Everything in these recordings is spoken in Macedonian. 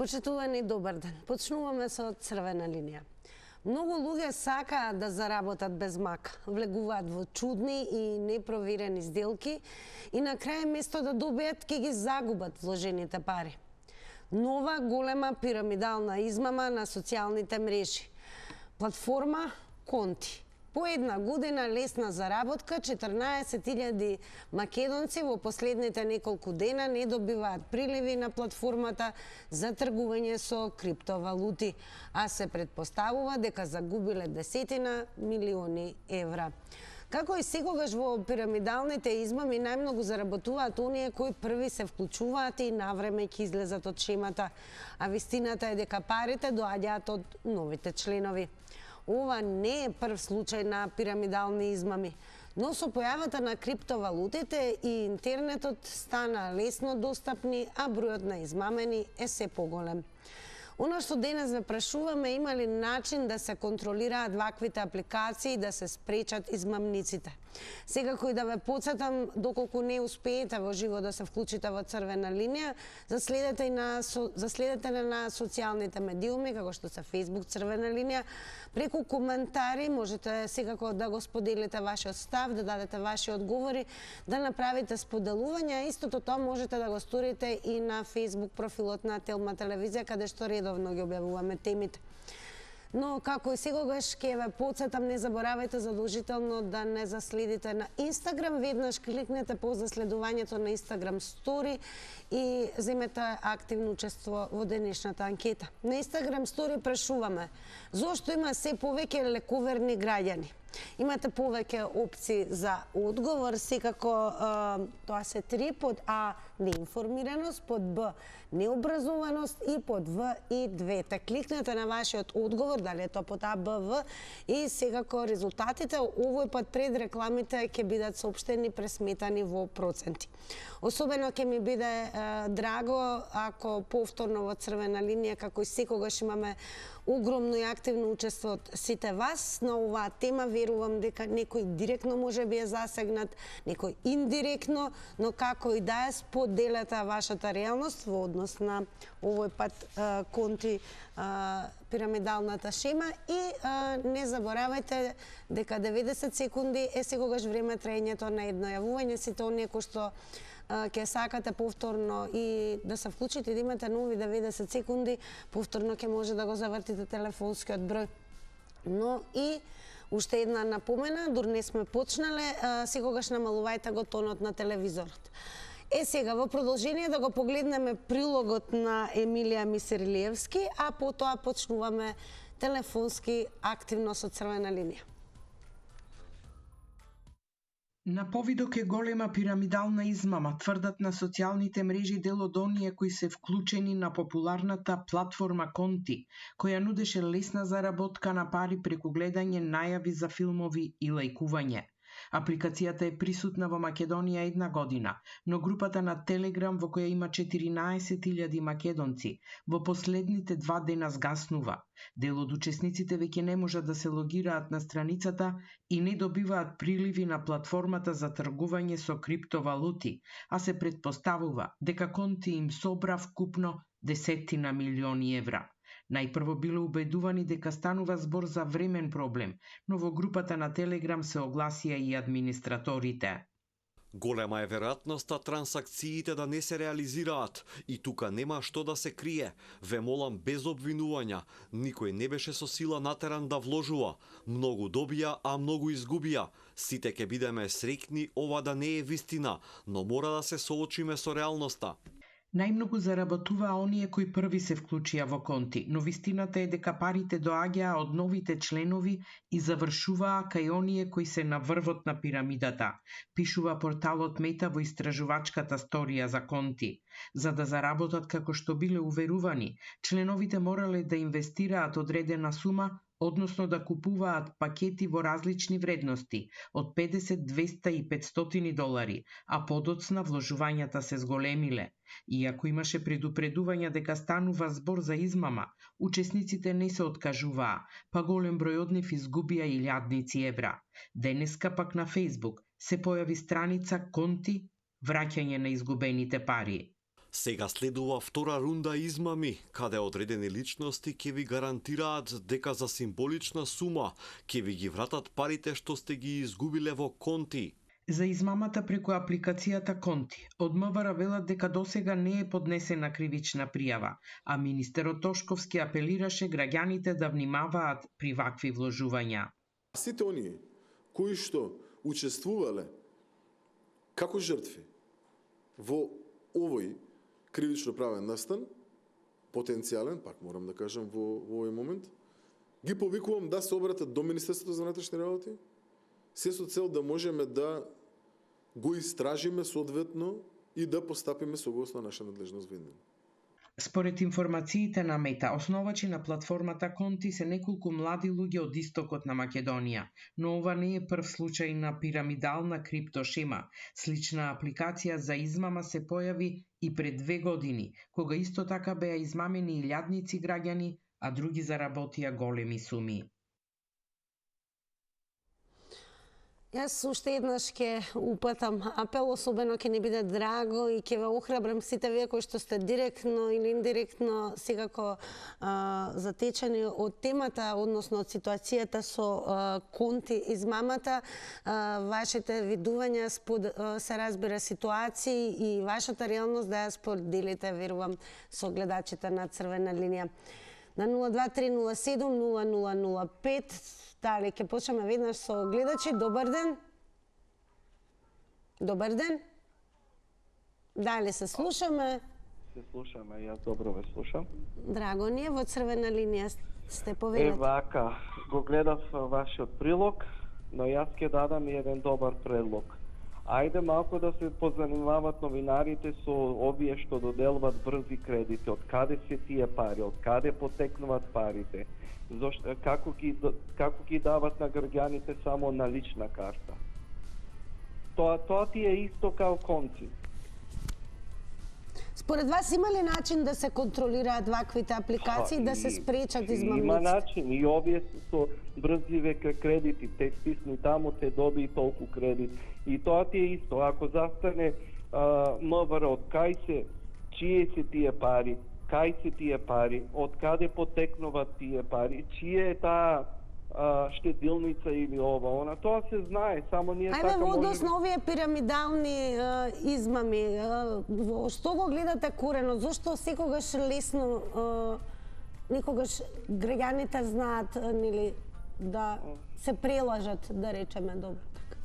Почитувани, добар ден. Почнуваме со црвена линија. Многу луѓе сакаат да заработат без мак, влегуваат во чудни и непроверени сделки и на крај место да добијат ќе ги загубат вложените пари. Нова голема пирамидална измама на социјалните мрежи. Платформа Конти. По една година лесна заработка, 14.000 македонци во последните неколку дена не добиваат приливи на платформата за тргување со криптовалути, а се предпоставува дека загубиле десетина милиони евра. Како и секогаш во пирамидалните измами најмногу заработуваат оние кои први се вклучуваат и навреме ќе излезат од шемата, а вистината е дека парите доаѓаат од новите членови. Ова не е прв случај на пирамидални измами, но со појавата на криптовалутите и интернетот стана лесно достапни, а бројот на измамени е се поголем. Оно што денес ве прашуваме, има ли начин да се контролираат ваквите апликации и да се спречат измамниците? Секако и да ве потсетам, доколку не успеете во живо да се вклучите во црвена линија, заследете на социјалните медиуми, како што се Facebook црвена линија. Преку коментари можете секако да го споделите вашиот став, да дадете ваши одговори, да направите споделувања. Истото тоа можете да го сторите и на Facebook профилот на Телма телевизија, каде што редовно ги објавуваме темите. Но како и секогаш ќе ве потсетам, не заборавајте задолжително да не заследите на Инстаграм. Веднаш кликнете по заследувањето на Инстаграм стори и земете активно учество во денешната анкета. На Инстаграм стори прашуваме: зошто има се повеќе лековерни граѓани? Имате повеќе опции за одговор, секако тоа се 3, под А неинформираност, под Б необразованост и под В и двете. Кликнете на вашиот одговор, дали е тоа под А, Б, В, и секако резултатите овој пат пред рекламите ќе бидат соопштени, пресметани во проценти. Особено ќе ми биде драго ако повторно во црвена линија, како и секогаш, имаме огромно и активно учество од сите вас на оваа тема. Верувам дека некој директно може би е засегнат, некој индиректно, но како и да е, споделете вашата реалност во однос на овој пат Конти пирамидалната шема и не заборавајте дека 90 секунди е секогаш време траењето на едно јавување. Сите оние кои што ќе сакате повторно и да се вклучите и да имате нови 90 секунди, повторно ќе може да го завртите телефонскиот број. Но и уште една напомена, дур не сме почнале, секогаш намалувајте го тонот на телевизорот. Сега во продолжение да го погледнеме прилогот на Емилија Мисирлиевски, а потоа почнуваме телефонски активно со црвена линија. На повидок е голема пирамидална измама, тврдат на социјалните мрежи дел од оние кои се вклучени на популарната платформа Конти, која нудеше лесна заработка на пари преку гледање најави за филмови и лајкување. Апликацијата е присутна во Македонија една година, но групата на Телеграм, во која има 14.000 македонци, во последните 2 дена згаснува. Дел од учесниците веќе не можат да се логираат на страницата и не добиваат приливи на платформата за тргување со криптовалути, а се предпоставува дека Конти им собра вкупно десетина милиони евра. Најпрво биле убедувани дека станува збор за времен проблем, но во групата на Телеграм се огласија и администраторите. Голема е веројатноста трансакциите да не се реализираат и тука нема што да се крие. Ве молам без обвинувања. Никој не беше со сила натеран да вложува. Многу добија, а многу изгубија. Сите ќе бидеме среќни ова да не е вистина, но мора да се соочиме со реалноста. Најмногу заработуваа оние кои први се вклучија во Конти, но вистината е дека парите доаѓаа од новите членови и завршуваа кај оние кои се на врвот на пирамидата, пишува порталот Мета во истражувачката сторија за Конти. За да заработат како што биле уверувани, членовите морале да инвестираат одредена сума, односно да купуваат пакети во различни вредности, од 50, 200 и 500 долари, а подоцна вложувањата се зголемиле. Иако имаше предупредувања дека станува збор за измама, учесниците не се откажуваа, па голем број од нив изгубија илјадници евра. Денеска пак на Facebook се појави страница Конти, враќање на изгубените пари. Сега следува втора рунда измами, каде одредени личности ќе ви гарантираат дека за символична сума ќе ви ги вратат парите што сте ги изгубиле во конти. За измамата преку апликацијата Конти, од МВР велат дека досега не е поднесена кривична пријава, а министерот Тошковски апелираше граѓаните да внимаваат при вакви вложувања. Сите оние кои што учествувале како жртви во овој кривично правен настан, потенцијален, пак морам да кажам во овој момент, ги повикувам да се обратат до Министерството за внатрешни работи, се со цел да можеме да го истражиме соодветно и да постапиме согласно наша надлежност во нив. Според информациите на Мета, основачи на платформата Конти се неколку млади луѓе од истокот на Македонија, но ова не е прв случај на пирамидална криптошема. Слична апликација за измама се појави и пред 2 години, кога исто така беа измамени илјадници граѓани, а други заработија големи суми. Јас уште еднаш ќе упатам апел, особено ќе ни биде драго и ќе ве охрабрам сите вие кои што сте директно или индиректно секако затечени од темата, односно од ситуацијата со Конти измамата. Вашите видувања се разбира ситуации и вашата реалност да ја споделите, верувам, со гледачите на Црвена линија. На 023070005 дали ќе почнеме веднаш со гледачи. Добар ден. Добар ден. Дали се слушаме? Се слушаме, јас добро ве слушам. Драго ни е, во Црвена линија сте повелете. Вака, го гледав вашиот прилог, но јас ќе дадам и еден добар предлог. Ајде малку да се позанимават новинарите со овие што доделват брзи кредити, од каде се тие пари, од каде потекнуваат парите, зашто како ги дават на граѓаните само на лична карта. Тоа ти е исто као Конти. Според вас има ли начин да се контролираат ваквите апликации, да се спречат измамниците? Има начин и овие со брзливе кредити, те стисни таму, те доби толку кредит. И тоа ти е исто, ако застане МВР, од кај се, чие се тие пари, кај се тие пари, од каде потекнуваат тие пари, чие е таа штедилница или ова, она, тоа се знае, само ние така во однос на овие пирамидални измами, што го гледате корено? Зошто секогаш лесно, никогаш граѓаните знаат нели да се прелажат, да речеме, добро така?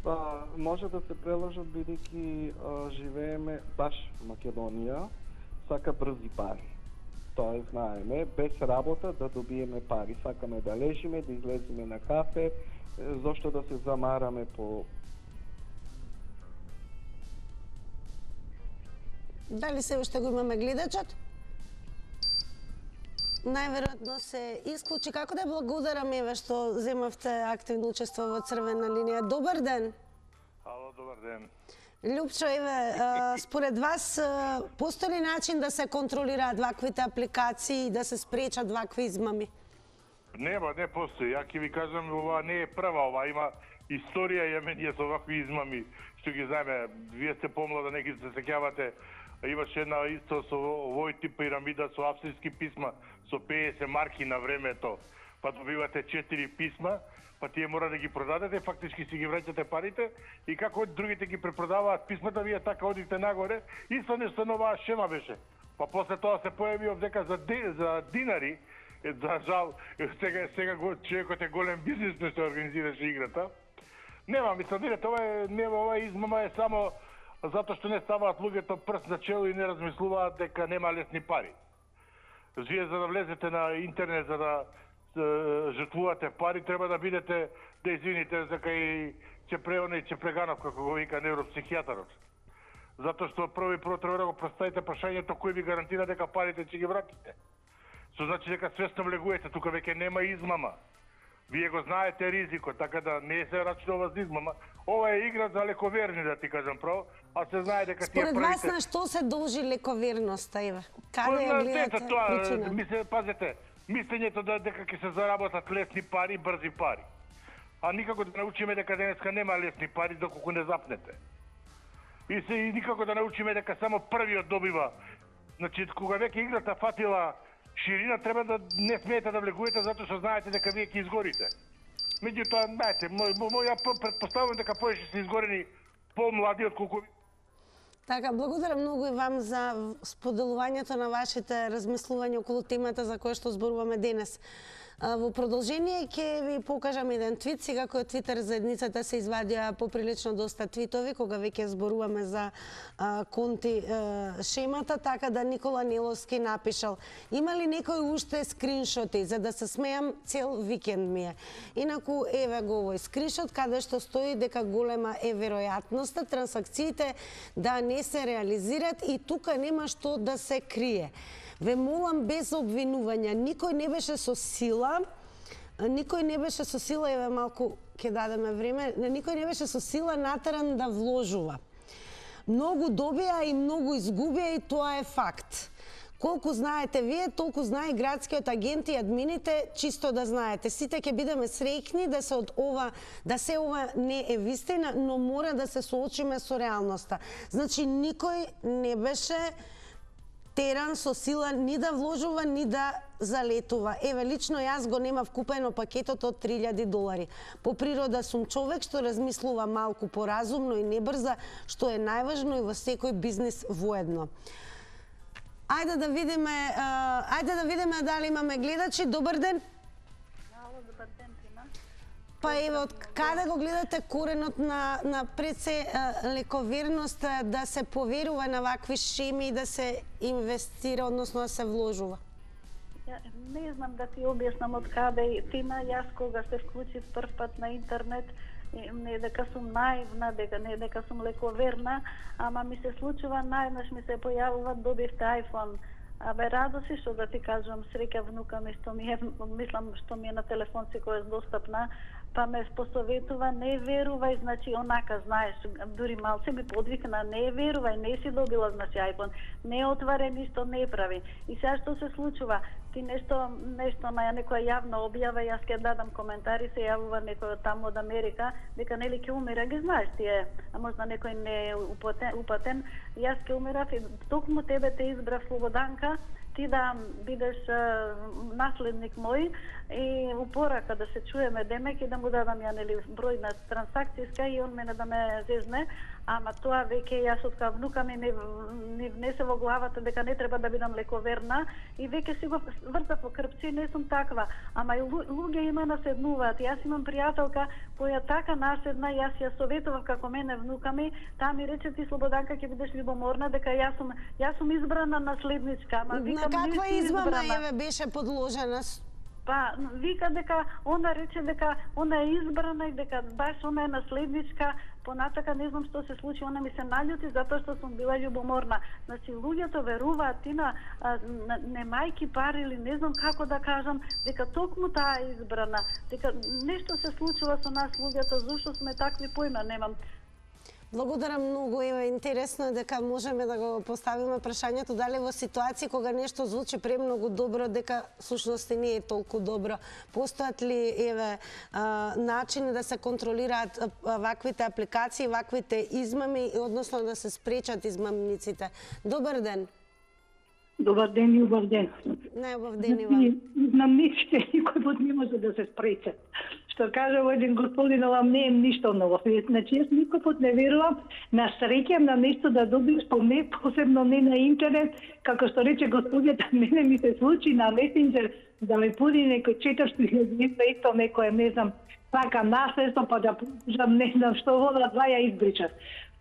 Па, може да се прелажат бидејќи живееме баш Македонија, сака брзи пари. Тоа знаеме, без работа да добиеме пари. Сакаме да лежиме, да излеземе на кафе, зошто да се замараме по... Дали се уште го имаме гледачот? Најверојатно се исклучи. Како да благодарам, еве, што земавте активно учество во Црвена линија. Добар ден! Ало, добар ден. Лјупчо, еве, според вас, постои ли начин да се контролираат ваквите апликации и да се спречат вакви измами? Не постои. Ја ќе ви кажам, ова не е прва, ова има историја јеменија со вакви измами, што ги знаеме. Вие сте помлада, неки се сеќавате, имаше една исто со овој тип пирамида со австрийски писма, со 50 марки на времето, па добивате 4 писма, па тие мора да ги продадете, фактички си ги враќате парите и како другите ги препродаваат писмата, вие така одите нагоре, исто нешто новаа шема беше. Па после тоа се појави овдека за динари, за жал, сега човекот е голем бизнис што организираше играта. Нема, мислам, видите, ова измама е само затоа што не ставаат луѓето прст на чело и не размислуваат дека нема лесни пари. Вие за да влезете на интернет, за да жртвувате пари, треба да бидете, да извините, за кај Чепреганов, како го вика невропсихијатарот. Затоа што прво треба да го поставите прашањето кој ви гарантира дека парите ќе ги вратите. Со значи дека свесно влегувате, тука веќе нема измама. Вие го знаете ризикот, така да не се рачнува за измама. Ова е игра за лековерни, да ти кажам право, а се знае дека тие правите... Според вас на што се должи лековерноста, еве? Каде ја гледате причина? Пазете, мислењето дека ќе се заработат лесни пари, брзи пари. А никако да научиме дека денеска нема лесни пари доколку не запнете. и никако да научиме дека само првиот добива. Значи, кога веќе играта фатила ширина, треба да не смеете да влегувате затоа што знаете дека вие ќе изгорите. Меѓутоа, знаете, ја претпоставувам дека повеќе се изгорени помлади отколку. Така, благодарам многу и вам за споделувањето на вашите размислувања околу темата за која што зборуваме денес. Во продолжение ќе ви покажам еден твит, сега кој Твитер заедницата се извадија поприлично доста твитови кога веќе зборуваме за конти шемата, така да Никола Неловски напишал: има ли некој уште скриншоти за да се смеам цел викенд ми е. Инаку еве го овој скриншот каде што стои дека голема е веројатноста трансакциите да не се реализираат и тука нема што да се крие. Ве молам без обвинувања, никој не беше со сила, еве малку ќе дадеме време, никој не беше со сила натеран да вложува. Многу добија и многу изгубија и тоа е факт. Колку знаете вие, толку знае градскиот агент и админите, чисто да знаете. Сите ќе бидеме среќни да се ова не е вистина, но мора да се соочиме со реалноста. Значи никој не беше теран со сила ни да вложува, ни да залетува. Еве, лично јас го немав купено пакетот од $3000. По природа сум човек што размислува малку поразумно и не брза, што е најважно и во секој бизнис воедно. Ајде да видиме дали имаме гледачи. Добар ден. Ало, добар ден, Тина. Па еве, од каде го гледате коренот на пред се лековерност да се поверува на вакви шеми и да се инвестира, односно да се вложува? Не знам да ти објаснам од каде. Тина, јас кога се вклучив прв пат на интернет, не дека сум наивна, дека сум лековерна, ама ми се случува најнаш ми се појавува, добивте iPhone. Абе, радоси, што да ти кажам, среќа внука ми, што ми е, мислам, што ми е на телефон секој е достапна, па ме посоветува, не верувај, значи, онака, знаеш, дури малце ми подвикна, не верувај, не си добила, значи, iPhone, не отваре ништо, не прави. И сега што се случува? Ти нешто на некоја јавна објава, јас ќе дадам коментари, се јавува некој од таму од Америка, дека нели ќе умира, ги знаеш тие, а можда некој не е упатен, јас ќе умирав и токму тебе те избрав, Слободанка, ти да бидеш наследник мој и упорака да се чуеме демек и да му дадам ја нели број на трансакцијска и он мене да ме зезне, ама тоа веќе јас од кога внука ми не внесе во главата дека не треба да бидам лековерна и веќе си го вртав по крпци, не сум таква, ама и луѓе има наседнуваат. Јас имам пријателка која така наседна, јас ја советував како мене внука ми, таа ми рече ти Слободанка ќе бидеш љубоморна, дека јас сум избрана наследничка, ама на каква измама еве беше подложена? Па, вика дека, она рече дека она е избрана и дека баш она е наследничка, понатака не знам што се случи, она ми се наљути затоа што сум била љубоморна. Значи, луѓето веруваат Тина, немајки пари или не знам како да кажам, дека токму таа е избрана, дека нешто се случува со нас луѓето, зошто сме такви, појма немам. Благодарам многу, еве, интересно е дека можеме да го поставиме прашањето дали во ситуација кога нешто звучи премногу добро, дека всушност не е толку добро. Постојат ли еве начини да се контролираат ваквите апликации, ваквите измами, односно да се спречат измамниците? Добар ден. Добар ден и убав ден. Најубав ден и вам. Измамниците никој пат не може да се спречат. Што кажа еден господин, ова не е ништо ново. Значи, јас никој пат не верувам на среќа на нешто да добиеш, посебно не на интернет, како што рече господјата, мене ми се случи на месенџер да ме пуди некој 400 исто некој, не знам, така наследство, па да пужам, не знам што вода, два ја избричав.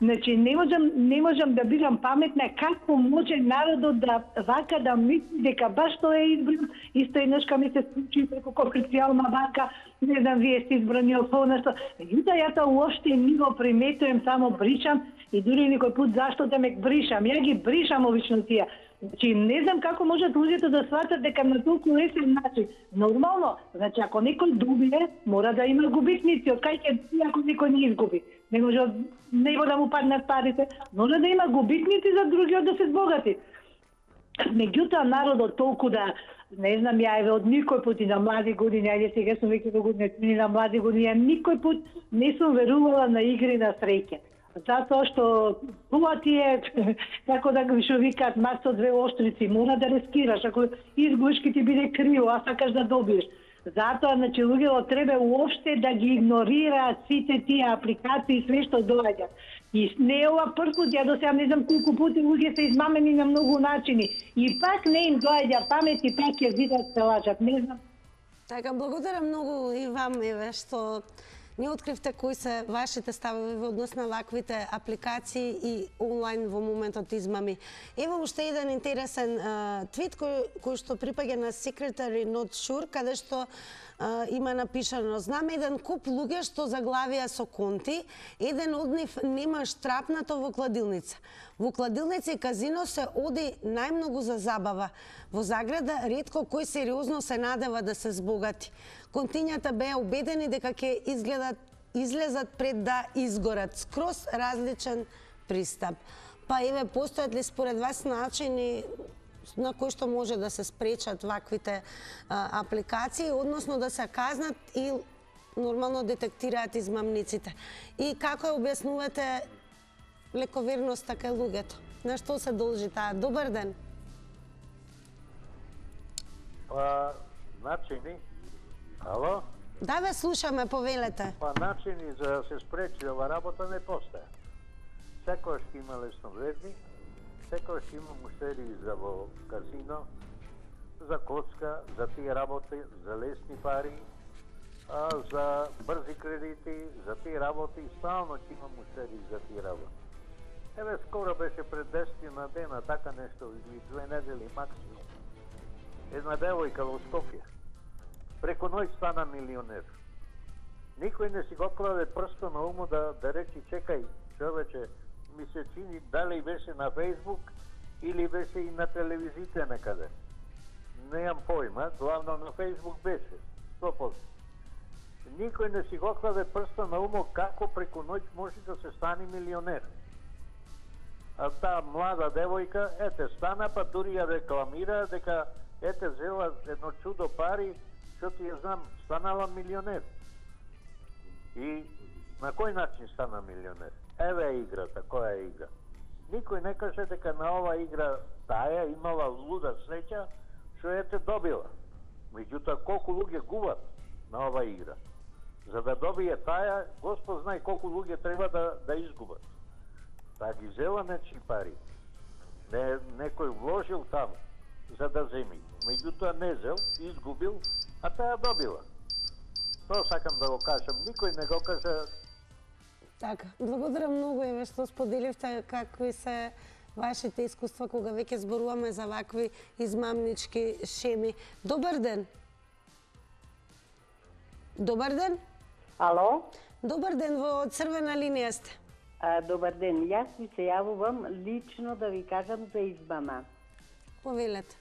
Значи, не можам да бидам паметна како може народот да вака да мисли дека баш тоа е избран, исто еднашка ми се случи преку комерцијална банка, не знам, вие сте избрани од нешто. Меѓутоа, ја тоа уопште не го приметувам, само бришам и дури некој пат зашто да ме бришам. Ја ги бришам обично тие. Значи, не знам како можат луѓето да сватат дека на толку лесен начин. Нормално, значи, ако некој добие, мора да има губитници, од кај ќе добие ако некој не изгуби. Не може од него да му паднат парите, може да има губитници за другиот да се збогати. Меѓутоа, народот толку да, не знам, ја еве од никој пат и на млади години, ајде сега сум веќе во години на млади години, ја никој пат не сум верувала на игри на среќа. Затоа што тоа ти е, како да го што викаат, мач со две острици, мора да рискираш, ако изгубиш ќе ти биде криво, а сакаш да добиеш. Затоа, значи, луѓето треба уопште да ги игнорираат сите тие апликации и све што доаѓа. И не е ова прв пат, ја до сега не знам колку пати луѓе се измамени на многу начини. И пак не им доаѓа памет и пак ќе видат се лажат. Не знам. Така, благодарам многу и вам, Еве, што ни откривте кои се вашите ставови во однос на ваквите апликации и онлайн во моментот измами. Ево уште еден интересен твит кој што припаѓа на Secretary Not Sure, каде што има напишано: знам еден куп луѓе што заглавија со конти, еден од нив нема штрапнато во кладилница. Во кладилница и казино се оди најмногу за забава. Во заграда ретко кој сериозно се надева да се збогати. Контињата беа убедени дека ќе излезат пред да изгорат. Скроз различен пристап. Па еве, постојат ли според вас начини на кои што може да се спречат ваквите апликации, односно да се казнат и нормално детектираат измамниците? И како ја објаснувате лековерноста кај луѓето? На што се должи таа? Добар ден. Па, начини. Ало? Да, ве слушаме, повелете. Па, начини за да се спречи ова работа не постоја. Секојаш ќе има лесновредни, секојаш ќе има муштерии за во казино, за коцка, за тие работи, за лесни пари, за брзи кредити, за тие работи, стално ќе има муштерии за тие работи. Еве, скоро беше пред 10 на дена, така нешто, или 2 недели максимум. Една девојка во Скопје. Преко ноќ стана милионер. Никој не си го кладе прсто на умо да речи: чекај, човече, ми се чини дали беше на Фейсбук или беше и на телевизите некаде. Неам појма, главно на Фейсбук беше, 100%. Никој не си го кладе прсто на умо како преко ноќ може да се стане милионер. А таа млада девојка, ете, стана, па дури ја рекламира дека ете, зела едно чудо пари, што ти ја знам, станала милионер. И на кој начин стана милионер? Еве е играта, која е игра? Никој не каже дека на ова игра таа имала луда среќа, што ете добила. Меѓутоа, колку луѓе губат на ова игра? За да добие таа, Господ знае колку луѓе треба да изгубат. Та ги зела нечи пари. Некој вложил таму за да земи. Меѓутоа не зел, изгубил, а таа добила. Тоа сакам да го кажам. Никој не го кажа. Така, благодарам многу, Еве, што споделивте какви се вашите искуства кога веќе зборуваме за вакви измамнички шеми. Добар ден. Добар ден. Ало? Добар ден, во црвена линија сте. Добар ден, јас ви се јавувам лично да ви кажам за измама. Повелете.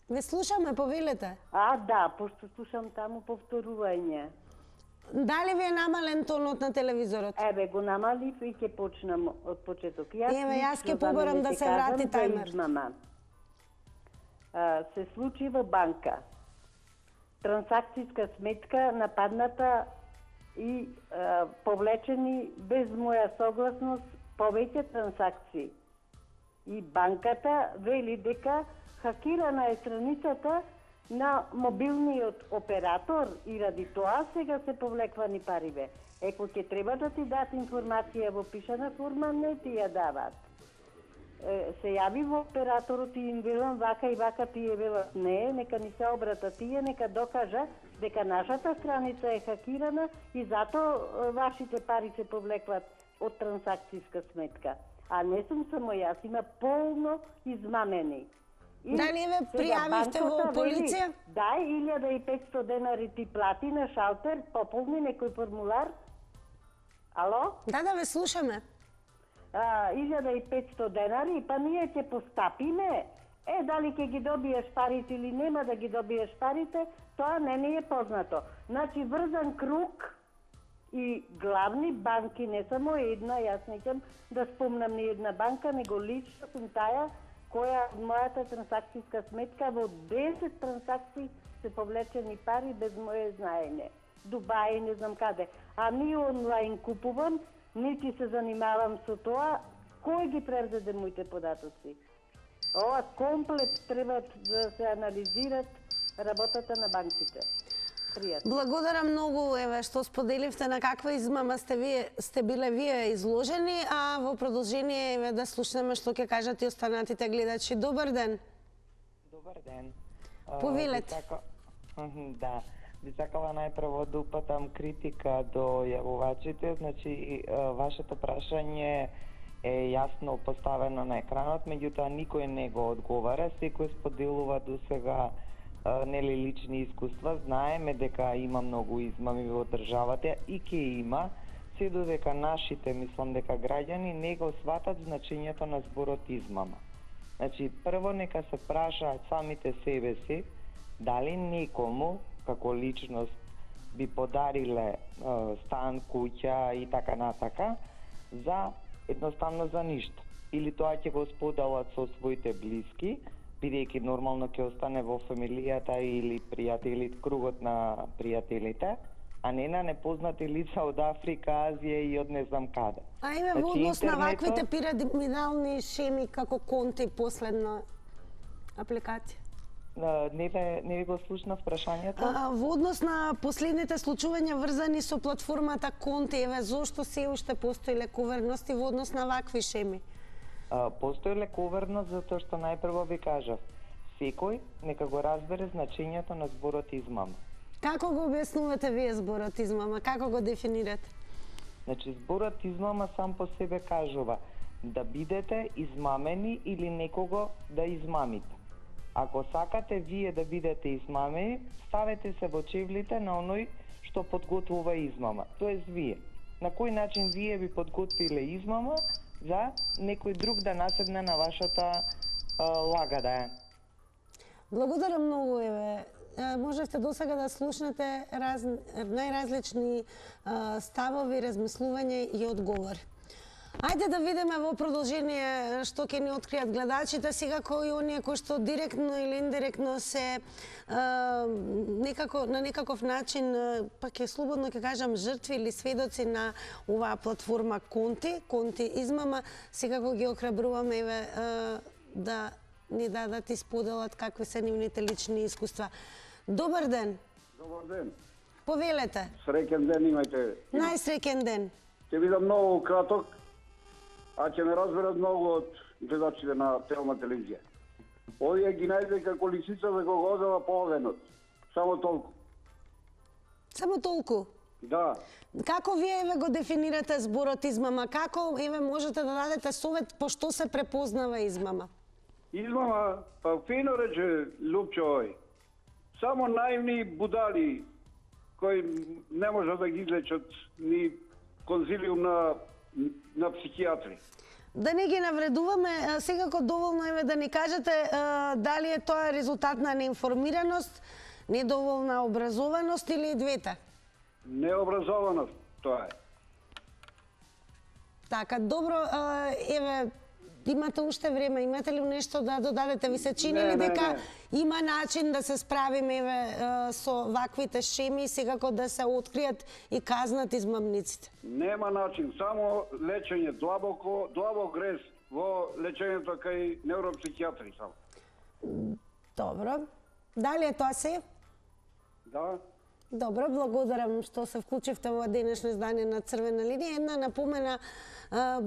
Ве слушаме, повелете. Да, пошто слушам таму повторување. Дали ви е намален тонот на телевизорот? Еве, го намалив и ќе почнам од почеток. Еве, јас ќе побарам да се врати тајмер. Измама. Се случи во банка. Трансакцијска сметка нападната и повлечени без моја согласност повеќе трансакции. И банката вели дека хакирана е страницата на мобилниот оператор и ради тоа сега се повлеквани париве. Еко ќе треба да ти дадат информација во пишана форма, не ти ја дават. Се јави во операторот и им велам вака и вака, тие велат не, нека ни се обрата тие, нека докажа дека нашата страница е хакирана и затоа вашите пари се повлекват од трансакцијска сметка. А не сум само јас, има полно измамени. Дали ве пријавивте во полиција? Да, 1500 денари ти плати на шалтер, пополни некој формулар. Ало? Да, ве слушаме. 1500 денари, па ние ќе постапиме. Дали ќе ги добиеш парите или нема да ги добиеш парите, тоа не ни е познато. Значи, врзан круг и главни банки, не само една, јас не ќам да спомнам ни една банка, него лично сум таја која мојата трансакцијска сметка во 10 трансакции се повлечени пари без моје знаење. Дубај, не знам каде. А ни онлайн купувам, нити се занимавам со тоа. Кој ги предаде моите податоци? Ова комплет треба да се анализират работата на банките. Пријатно. Благодарам многу, еве, што споделивте на каква измама сте биле вие изложени, а во продолжение еве да слушнеме што ќе кажат и останатите гледачи. Добар ден. Добар ден. Повелете. Да. Би сакала најпрво да упатам критика до јавувачите, значи вашето прашање е јасно поставено на екранот, меѓутоа никој не го одговара, секој споделува до сега нели лични искуства. Знаеме дека има многу измами во државата и ќе има, се додека нашите, мислам дека граѓани не го сватат значењето на зборот измама. Значи, прво нека се прашаат самите себе си дали некому како личност би подариле стан, куќа и така натака за едноставно за ништо. Или тоа ќе го споделат со своите блиски, бидејќи нормално ќе остане во фамилијата или пријатели, кругот на пријателите, а не на непознати лица од Африка, Азија и од не знам каде. А еве во однос на ваквите пирамидални шеми како Конти, последна апликација. Не ви го слушнав прашањето. Во однос на последните случувања врзани со платформата Конти, еве зошто се уште постои лековерност и во однос на вакви шеми? Постои лековерност затоа што најпрво ви кажав, секој нека го разбере значењето на зборот измама. Како го објаснувате вие зборот измама? Како го дефинирате? Значи, зборот измама сам по себе кажува да бидете измамени или некого да измамите. Ако сакате вие да бидете измамени, ставете се во чевлите на оној што подготвува измама. Тоест вие. На кој начин вие би подготвиле измама за некој друг да наседне на вашата лагада. Благодарам многу, еве. Можете досега да слушнете најразлични ставови, размислувања и одговори. Ајде да видиме во продолжение што ќе ни откријат гледачите, сега кои оние кои што директно или индиректно се на некаков начин, па ќе слободно ќе кажам, жртви или сведоци на оваа платформа Конти измама, секако ги охрабруваме еве да ни дадат и споделат какви се нивните лични искуства. Добар ден. Добар ден. Повелете. Среќен ден имајте. Најсреќен ден. Ќе бидам многу краток, а ќе ме разберат многу од гледачите на Телма телевизија. Овие ги најде како лисица да го годела по овенот. Само толку. Само толку? Да. Како вие еве го дефинирате зборот измама? Како еве можете да дадете совет по што се препознава измама? Измама, па фино рече Лупчо овој. Само наивни будали кои не може да ги излечат ни конзилиум на психијатри. Да не ги навредуваме, секако доволно е да ни кажете дали е тоа резултат на неинформираност, недоволна образованост или двете? Необразованост, тоа е. Така, добро, еве, имате уште време, имате ли нешто да додадете? Ви се чини ли дека има начин да се справиме еве со ваквите шеми и секако да се откријат и казнат измамниците? Нема начин, само лечење, длабок грез во лечењето кај невропсихијатри само. Добро. Дали е тоа се? Да. Добро, благодарам што се вклучивте во денешно издание на Црвена линија. Една напомена,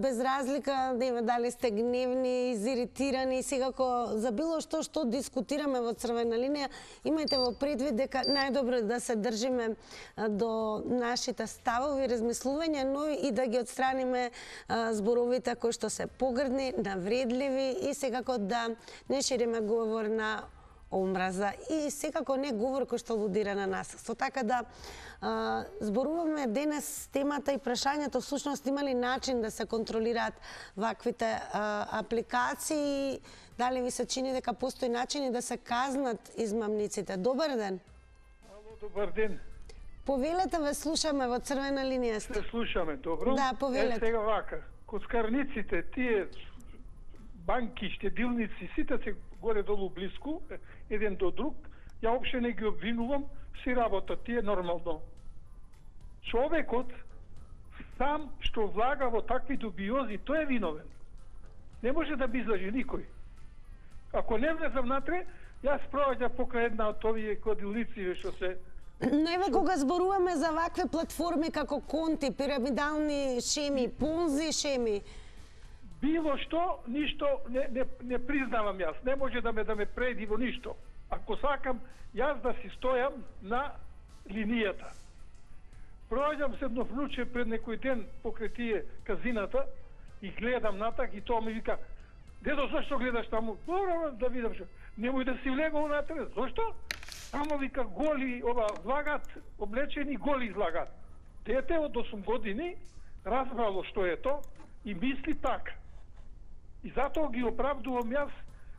без разлика дали сте гневни, изиритирани, секако за било што дискутираме во Црвена линија, имајте во предвид дека најдобро е да се држиме до нашите ставови, размислувања, но и да ги отстраниме зборовите кои што се погрдни, навредливи и секако да не шириме говор на омраза и секако не говор кој што алудира на насилство. Така да зборуваме денес темата и прашањето всушност има ли начин да се контролираат ваквите апликации, дали ви се чини дека постои начини да се казнат измамниците. Добар ден. Ало, добар ден. Повелете, ве слушаме во Црвена линија сте. Се слушаме, добро? Да, повелете. Сега вака, коцкарниците, тие банки, штедилници, сите се горе-долу близко, еден до друг, ја опште не ги обвинувам, си работат тие нормално. човекот сам што влага во такви дубиози, тој е виновен. Не може да би излажи никој. Ако не влезам натре, јас проаѓам покрај една од овие кладилници што се... Но еве кога зборуваме за вакви платформи како конти, пирамидални шеми, понзи шеми, било што, ништо не признавам јас. Не може да ме преди во ништо. Ако сакам јас да си стојам на линијата. Проаѓам се едно внуче пред некој ден покрај тие казината и гледам натак и тоа ми вика: "Дедо, зашто гледаш таму?" Да видам што. Немој да си влегол натре. Зошто? Тамо вика голи влагат, облечени голи излагат. Дете од 8 години разбрало што е то и мисли така. И затоа ги оправдувам јас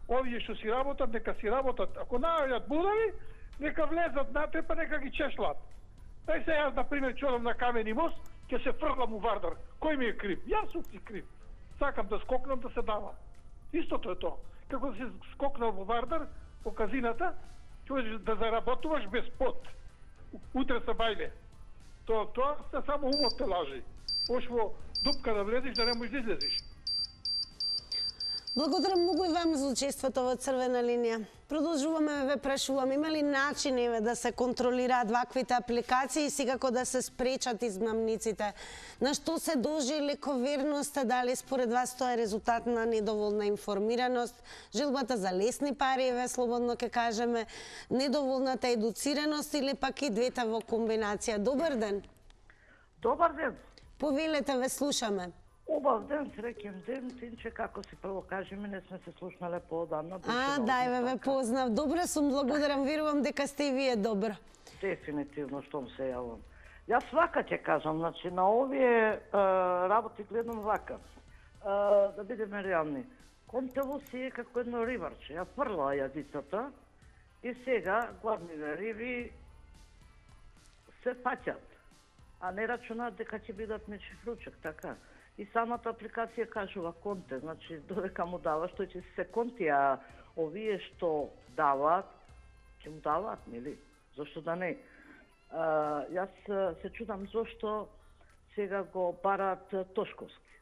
овие што си работат, нека си работат. Ако наоѓат будави, нека влезат натре, па нека ги чешлат. Тај се јас, например, чорам на Камени мост, ќе се фрлам у Вардар. Кој ми е крив? Јас сум си крив. Сакам да скокнам, да се давам. Истото е тоа. Како да се скокнал во Вардар, по казината, ќе да заработуваш без пот. Утре се бајле. Тоа се само умот те лажи. Ош во дупка да влезеш, да не можеш да излезеш. Благодарам многу и вам за учеството во Црвена линија. Продолжуваме да ве прашувам, има ли начин да се контролираат ваквите апликации и секако да се спречат измамниците? На што се дължи лековерноста? Дали според вас тоа е резултат на недоволна информираност, желбата за лесни пари, слободно ке кажеме, недоволната едуцираност или пак и двете во комбинација? Добар ден. Добар ден. Повелете, ве слушаме. Убав ден, среќен ден, Тинче, како си прво кажеме, не сме се слушнале поодамна. Дај ве познав. Добра сум, благодарам, верувам дека сте и вие добра. Дефинитивно, штом се јавам. Јас вака ќе кажам, значи на овие работи гледам вака. Да бидеме реални. Контево си е како едно рибарче. Ја фрлаа јадицата и сега гладниве риби се фаќат, а не рачунаат дека ќе бидат нечи ручек, така. И самата апликација кажува конте, значи додека му даваш, тој ќе се конти, а овие што даваат, ќе му даваат, нели? Зошто да не? Јас се чудам зошто сега го бараат Тошковски.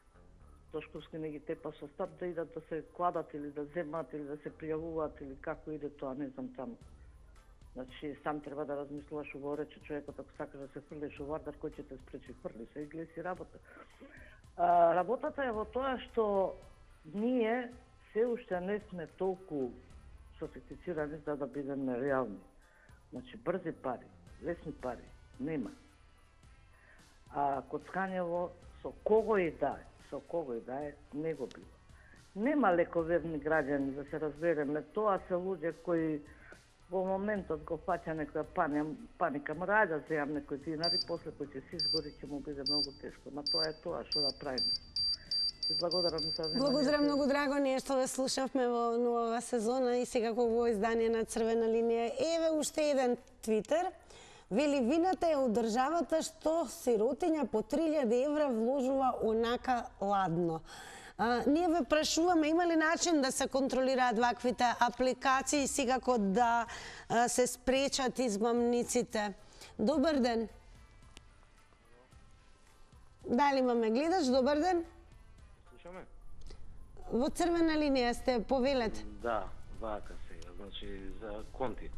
Тошковски не ги тепа со стап да идат да се кладат или да земат или да се пријавуваат или како иде тоа, не знам таму. Значи, сам треба да размислуваш во рече човекот, ако сакаш да се фрлиш у Вардар, кој ќе те спречи, фрли се и гледа си работа. Работата е во тоа што ние се уште не сме толку софистицирани за да бидеме реални. Значи, брзи пари, лесни пари, нема. А коцкањево со кого и да е, не го било. Нема лековерни граѓани, да се разбереме, тоа се луѓе кои во моментот го фаќа некоја паника, мора да земам некој динари, после кој ќе се изгори, ќе му биде многу тешко. Ма тоа е тоа што да правиме. Благодарам за внимание. Благодарам, многу драго ние што ве слушавме во нова сезона и секако во издание на Црвена линија. Еве уште еден твитер. Вели, вината е од државата што сиротиња по 3000 евра вложува онака ладно. Ние ве прашуваме, има ли начин да се контролираат ваквите апликации, секако да се спречат измамниците? Добар ден. Дали имаме гледаш? Добар ден. Слушаме? Во Црвена линија сте, повелете. Да, вака сега, значи за конти.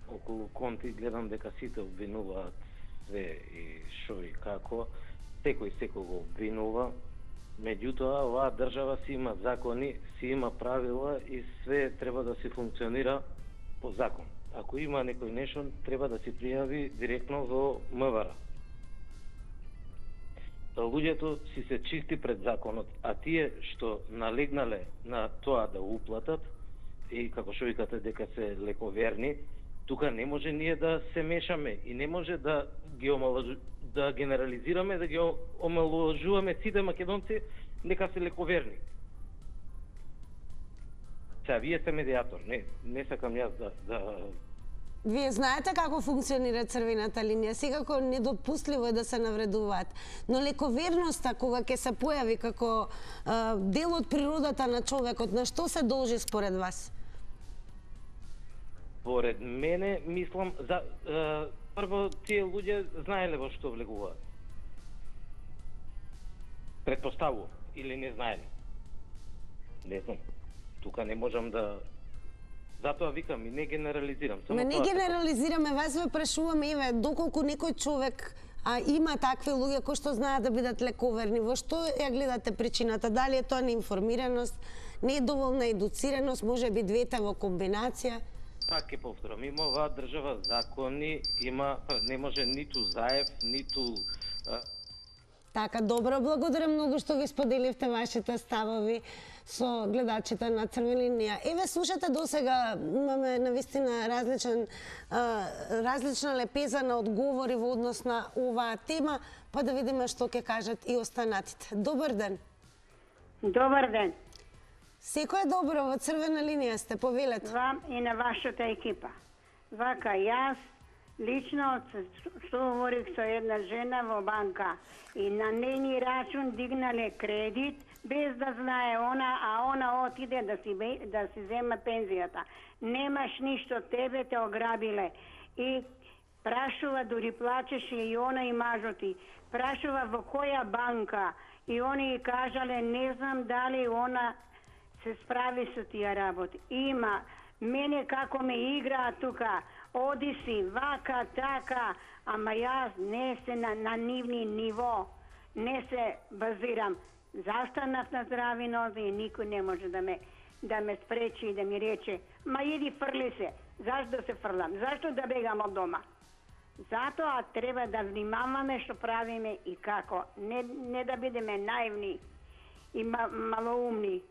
Околу конти гледам дека сите обвинуваат све и шо и како. Секој секого обвинува. Меѓутоа, оваа држава си има закони, си има правила и све треба да се функционира по закон. Ако има некој нешто, треба да се пријави директно во МВР. Луѓето си се чисти пред законот, а тие што налегнале на тоа да уплатат и како што викате дека се лековерни, тука не може ние да се мешаме и не може да ги да генерализираме, да ги омалуважуваме сите македонци дека се лековерни. Сега, вие сте медиатор, не сакам јас да... Вие знаете како функционира Црвената линија, секако недопустливо е да се навредуваат. Но лековерноста, кога ќе се појави како дел од природата на човекот, на што се должи според вас? Според мене, мислам, прво тие луѓе знаеле во што влегуваат. Предпоставувам, или не знаеле. Не знам. Тука не можам да... Затоа викам и не генерализирам. Ме не генерализираме, вас ве прашуваме, еве, доколку некој човек има такви луѓе кои што знаат да бидат лековерни, во што ја гледате причината? Дали е тоа неинформираност, недоволна едуцираност, може би двете во комбинација? Пак ќе повторам, има оваа држава закони, не може ниту заев, ниту... Така, добро, благодарам многу што ги споделивте вашите ставови со гледачите на Црвена линија. Еве, слушате досега, имаме навистина различна лепеза на одговори во однос на оваа тема, па да видиме што ќе кажат и останатите. Добар ден. Добар ден. Секој е добро, во Црвена линија сте, повелете. Вам и на вашата екипа. Вака, јас лично што говорих со една жена во банка и на нейни рачун дигнале кредит без да знае она, а она отиде да си зема пензијата. Немаш ништо, тебе те ограбиле. И прашува, дури плачеше и она и мажоти. Прашува во која банка и они и кажале, не знам дали она се справи со тие работи. Има, мене како ме играа тука, оди си, вака, така, ама јас не се на нивни ниво, не се базирам. Застанав на здрави нозе и никој не може да ме спречи и да ми рече, ма иди фрли се, зашто да се фрлам, зашто да бегам од дома? Затоа треба да внимаваме што правиме и како, не да бидеме наивни и малоумни.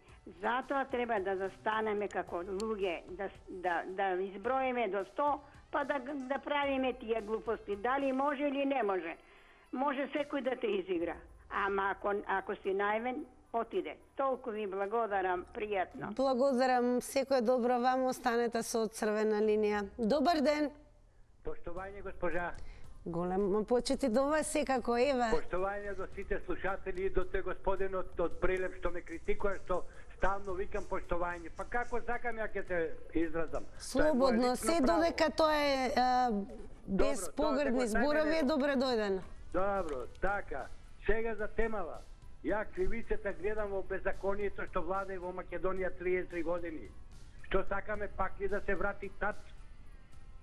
Затоа треба да застанеме како луѓе, да изброиме до 100, па да правиме тие глупости. Дали може или не може? Може секој да те изигра. Ама ако си наивен, отиде. Толку ви благодарам, пријатно. Благодарам, секој добро, вам останете со Црвена линија. Добар ден. Поштовање, госпожа. Големо почити до вас секако, еве. Поштовање до сите слушатели и до те господинот од Прилеп што ме критикува, што стално викам поштовање. Па како сакам ја ќе се изразам? Слободно, се додека тоа е без погребни зборови, добре дојден. Добро, така. Сега за темава. Ја кривицата гледам во беззаконието што влада и во Македонија 33 години. Што сакаме пак и да се врати тат.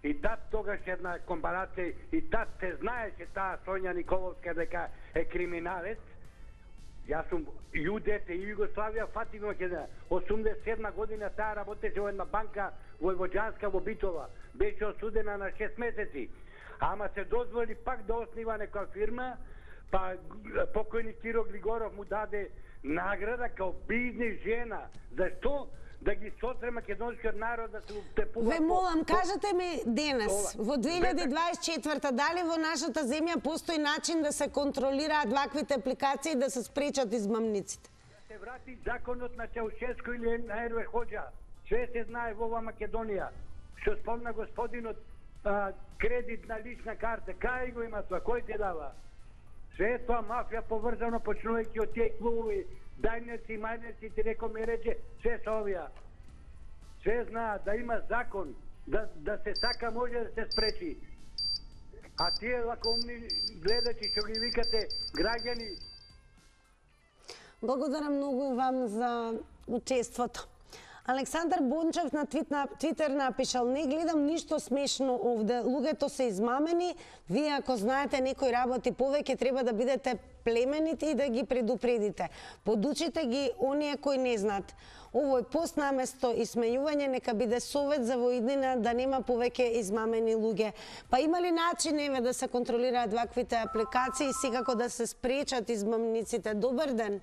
И тат тогаш една компарација, и тат се знаеше таа Сонја Николовска дека е криминалец. Јас сум јудете и Југославија фатим Македонија. 87 година таа работеше во една банка војвоđанска во Битола. Беше осудена на 6 месеци. Ама се дозволи пак да оснива некоја фирма, па покојни Киро Глигоров му даде награда као бизнес жена. Зашто? Да ги сотре македонскиот народ да се утепува. Ве молам, кажете ми денес, во 2024 дали во нашата земја постои начин да се контролираат ваквите апликации и да се спречат измамниците? Да се врати законот на Чаушеско или на Ерве Хоџа. Све се знае во ова Македонија. Што спомна господинот кредит на лична карта. Кај го има тоа? Кој ти дава? Све тоа мафија поврзано почнувајќи од тие клубови, дајнеци, мајнеци, ти реко ми рече, све со овија. Све знаат да има закон, да се сака може да се спречи. А тие лакоумни гледачи што ги викате граѓани. Благодарам многу вам за учеството. Александар Бончев на Твитер напишал: не гледам ништо смешно овде, луѓето се измамени, вие ако знаете некој работи повеќе треба да бидете племенити и да ги предупредите. Подучите ги оние кои не знаат. Овој пост наместо исмејување нека биде совет за воиднина да нема повеќе измамени луѓе. Па има ли начин еве да се контролираат ваквите апликации и секако да се спречат измамниците? Добар ден.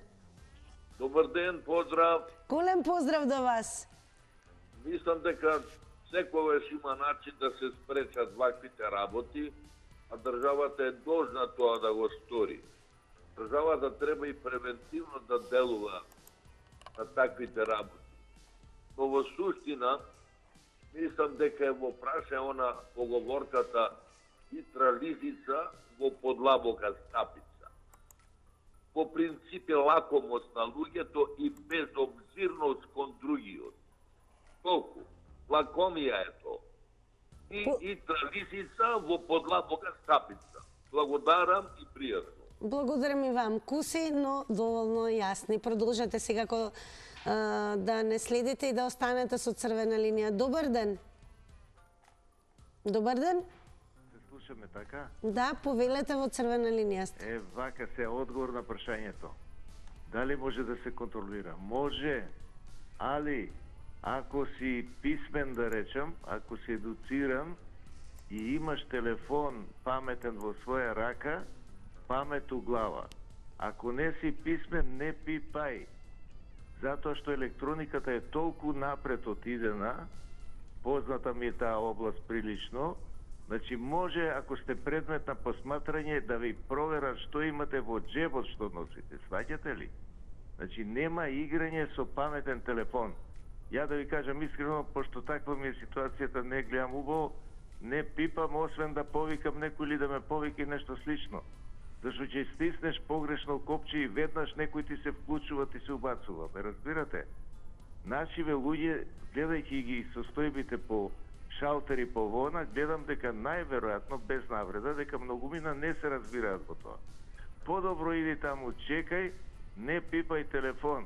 Добар ден, поздрав. Голем поздрав до вас. Мислам дека секогаш има начин да се спречат ваквите работи, а државата е должна тоа да го стори. Државата треба и превентивно да делува на таквите работи. Но во суштина, мислам дека е во праша она поговорката хитра лисица во подлабока стапица. По принцип е лакомост на луѓето и безобзирност кон другиот. Толку, лакомија е тоа. и трависица во подлабока стапица. Благодарам и пријатно. Благодарам и вам, Куси, но доволно јасни. Продолжете секако да не следите и да останете со црвена линија. Добар ден. Добар ден. Се слушаме така? Да, повелете во црвена линија. Вака се одговор на прашањето. Дали може да се контролира? Може, али ако си писмен, да речем, ако си едуциран и имаш телефон паметен во своја рака, памет у глава. Ако не си писмен, не пипај. Затоа што електрониката е толку напред отидена, позната ми е таа област прилично, значи може, ако сте предмет на посматрање, да ви проверат што имате во джебот што носите, сваќате ли? Значи нема играње со паметен телефон. Ја да ви кажам искрено, пошто таква ми е ситуацијата, не гледам убаво, не пипам, освен да повикам некој или да ме повика нешто слично. Зашто ќе стиснеш погрешно копче и веднаш некој ти се вклучува, ти се убацува. Ме разбирате? Нашиве луѓе, гледајќи ги состојбите по шалтери по вона, гледам дека најверојатно, без навреда, дека многумина не се разбираат во тоа. Подобро иди таму, чекај, не пипај телефон,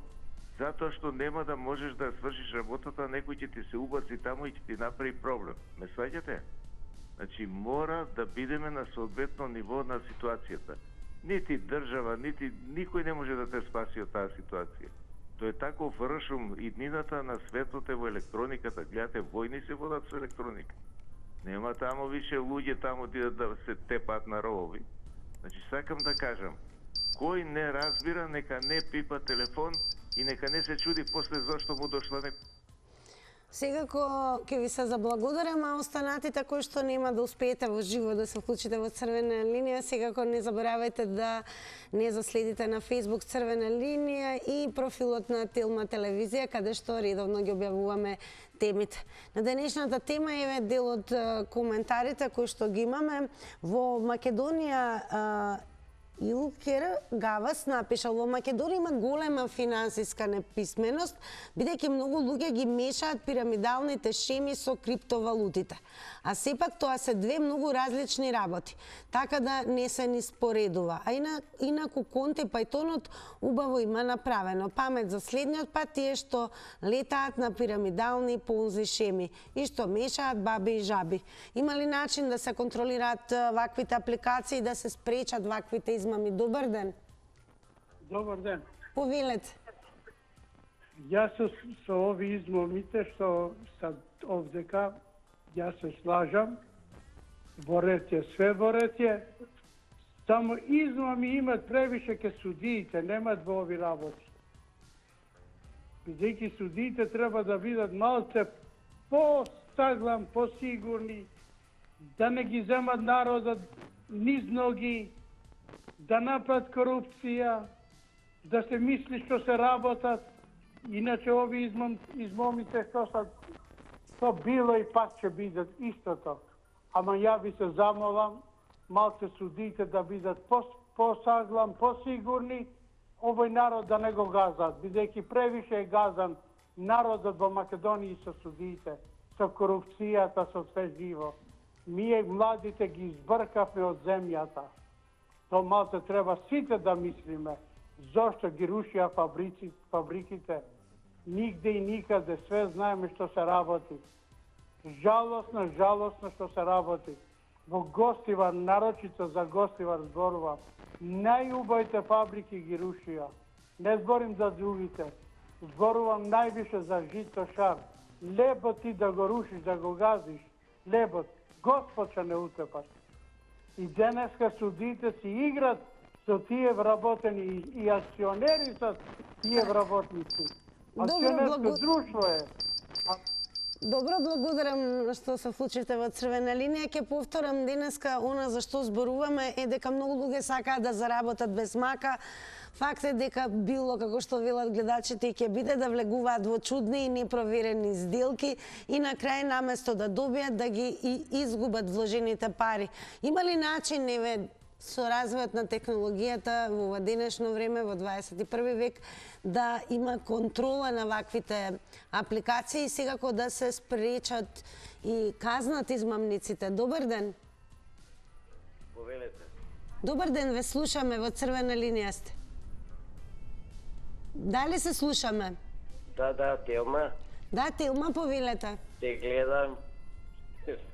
затоа што нема да можеш да свршиш работата, некој ќе ти се убаци таму и ќе ти направи проблем. Ме сваќате? Значи, мора да бидеме на соодветно ниво на ситуацијата. Нити држава, нити никој не може да те спаси од таа ситуација. Тоа е таков ршум иднината на светот е во електрониката. Гледате, војни се водат со електроника. Нема таму више луѓе таму да се тепат на ровови. Значи, сакам да кажам, кој не разбира, нека не пипа телефон и нека не се чуди после зашто му дошла некој. Секако ќе ви се заблагодарам, а останатите кои што нема да успеете во живо да се вклучите во црвена линија, секако не заборавајте да не заследите на Facebook црвена линија и профилот на Телма телевизија, каде што редовно ги објавуваме темите. На денешната тема е дел од коментарите кои што ги имаме. Во Македонија Илкер Гавас напишал: во Македонија има голема финансиска неписменост, бидејќи многу луѓе ги мешаат пирамидалните шеми со криптовалутите. А сепак тоа се две многу различни работи, така да не се ни споредува. А инаку Конте Пајтонот убаво има направено. Памет за следниот пат тие што летаат на пирамидални понзи шеми и што мешаат баби и жаби. Има ли начин да се контролираат ваквите апликации, да се спречат ваквите измами? Добар ден. Добар ден. Повелете. Јас со ови измамите што са овдека, јас се слажам, во ред е, све во ред е, само измами имат превише ке судиите, немат во ови работи. Бидејќи судиите треба да бидат малце постаглам, посигурни, да не ги земат народот низ ноги, да направат корупција, да се мисли што се работат. Иначе ови измомите што са, то било и пак ќе бидат истото. Ама ја би се замолам, малце судиите да бидат посаглам, посигурни, овој народ да не го газат, бидејќи превише е газан народот во Македонија со судиите, со корупцијата, со све живо. Ние младите ги избркавме од земјата. То малце треба сите да мислиме, зошто ги рушија фабриките, нигде и никаде, све знаеме што се работи. Жалосно што се работи. Во Гостивар, нарочито за Гостивар зборувам, најубавите фабрики ги рушија. Не зборим за другите. Зборувам највише за Жито Шар. Лебот ти да го рушиш, да го газиш. Лебот, Господ ќе не утепат. И денеска судите си играт со тие вработени и акционери со тие вработници. Акционерско друштво е. Добро, благодарам што се вклучивте во црвена линија. Ќе повторам денеска она за што зборуваме е дека многу луѓе сакаат да заработат без мака. Факт е дека било, како што велат гледачите, и ќе биде да влегуваат во чудни и непроверени сделки и на крај наместо да добијат да ги изгубат вложените пари. Има ли начин, со развојот на технологијата во ова денешно време, во 21 век, да има контрола на ваквите апликации и секако да се спречат и казнат измамниците. Добар ден. Повелете. Добар ден, ве слушаме, во црвена линија сте. Дали се слушаме? Да, Телма. Да, Телма, повелете. Те гледам.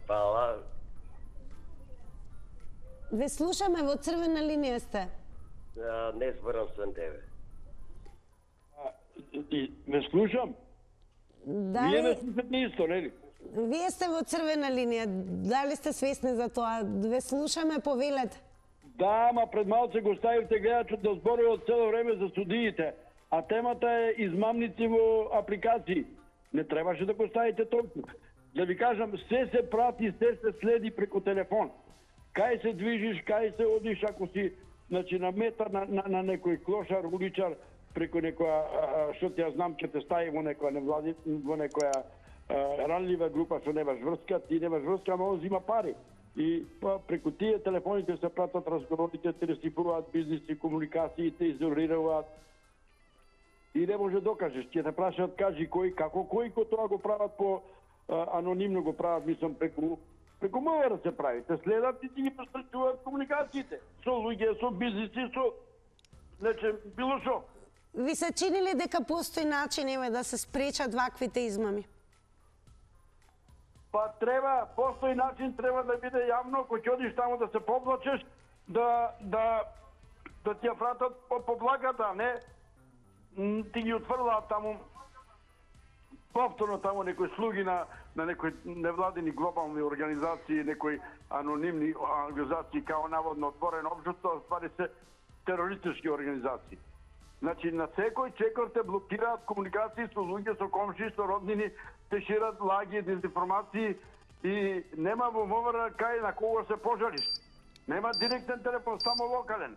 Спала. Ве слушаме, во црвена линија сте. Не зборам со тебе. Ме слушам? Вие ме слушате исто, нели? Вие сте во црвена линија. Дали сте свесни за тоа? Ве слушаме, повелете. Да, ама пред малце го ставивте гледачот да зборува цело време за судиите, а темата е измамници во апликации. Не требаше да го ставите толку. Да ви кажам, се се прати, се се следи преку телефон. Кај се движиш, кај се одиш, ако си на метар на некој клошар, уличар, преку некоја, што ти ја знам, ќе те стави во некоја невлади, во некоја ранлива група што немаш врска, ти немаш врска, ама он зима пари. И преку тие телефоните се пратат разговорите, те ресифуваат бизниси, комуникации, те изолираат. И не може докажеш, ќе те прашаат кажи кој, како кој, кој тоа го прават по анонимно го прават, мислам, преку МВР се прави. Те следат и ти ги пострачуваат комуникациите. Со луѓе, со бизниси, со нече, било шо. Ви се чини ли дека постои начин да се спречат ваквите измами? Па треба, постои начин, треба да биде јавно, кој ќе одиш таму да се поблачеш, да ти ја вратат по благата, не? Ти ги отврлаат таму, повторно таму некои слуги на некои невладени глобални организации, некои анонимни организации, као наводно отворено општество, ствари се терористички организации. Значи, на секој чекор те блокираат комуникации со луѓе, со комши, со роднини, те шират лаги, дезинформации и нема во МВР кај на кого се пожалиш. Нема директен телефон, само локален.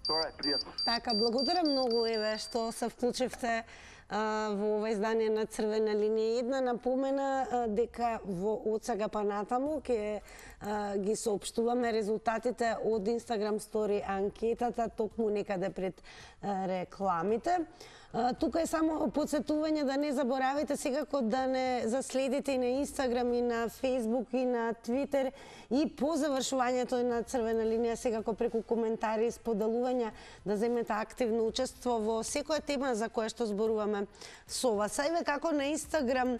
Тоа е пријатно. Така, благодарам многу, Еве, што се вклучивте во ова издание на Црвена линија. Една напомена дека во од сега па натаму ќе ги соопштуваме резултатите од Instagram Story анкетата токму некаде пред рекламите. Тука е само подсетување да не заборавите секако да не заследите и на Instagram, и на Facebook, и на Twitter, и по завршувањето на Црвена линија секако преку коментари и споделувања да земете активно учество во секоја тема за која што зборуваме со вас. Еве како на Instagram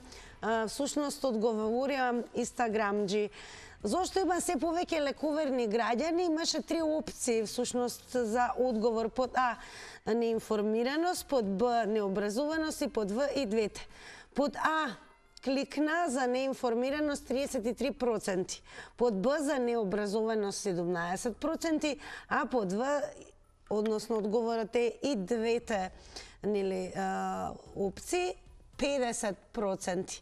всушност одговорија Instagramџи. Зошто има се повеќе лековерни граѓани? Имаше 3 опции всушност за одговор: под А неинформираност, под Б необразуваност и под В и двете. Под А кликна за неинформираност 33%, под Б за необразованост 17%, а под В, односно одговорот е и двете опции 50%.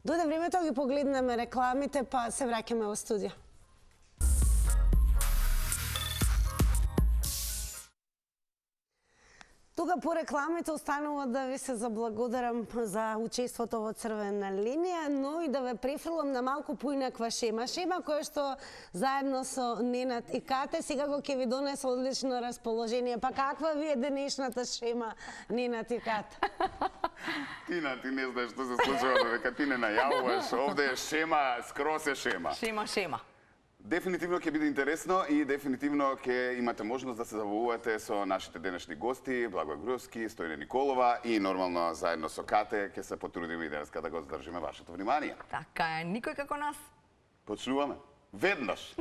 Дојде времето да ги погледнеме рекламите, па се враќаме во студио. Тука по рекламите останува да ви се заблагодарам за учеството во Црвена линија, но и да ве префрлам на малку поинаква шема. Шема која што заедно со Ненад и Кате секако ќе ви донесе одлично расположение. Па каква ви е денешната шема, Ненад и Кате? Тина, ти не знаеш што се случува, дека ти не најавуваш. Овде е шема, скрос е шема. Шема. Дефинитивно ќе биде интересно и дефинитивно ќе имате можност да се забавувате со нашите денешни гости, Благој Груевски, Стојна Николова и нормално заедно со Кате ќе се потрудиме и денеска да го задржиме вашето внимание. Така е, никој како нас. Почнуваме. Веднаш.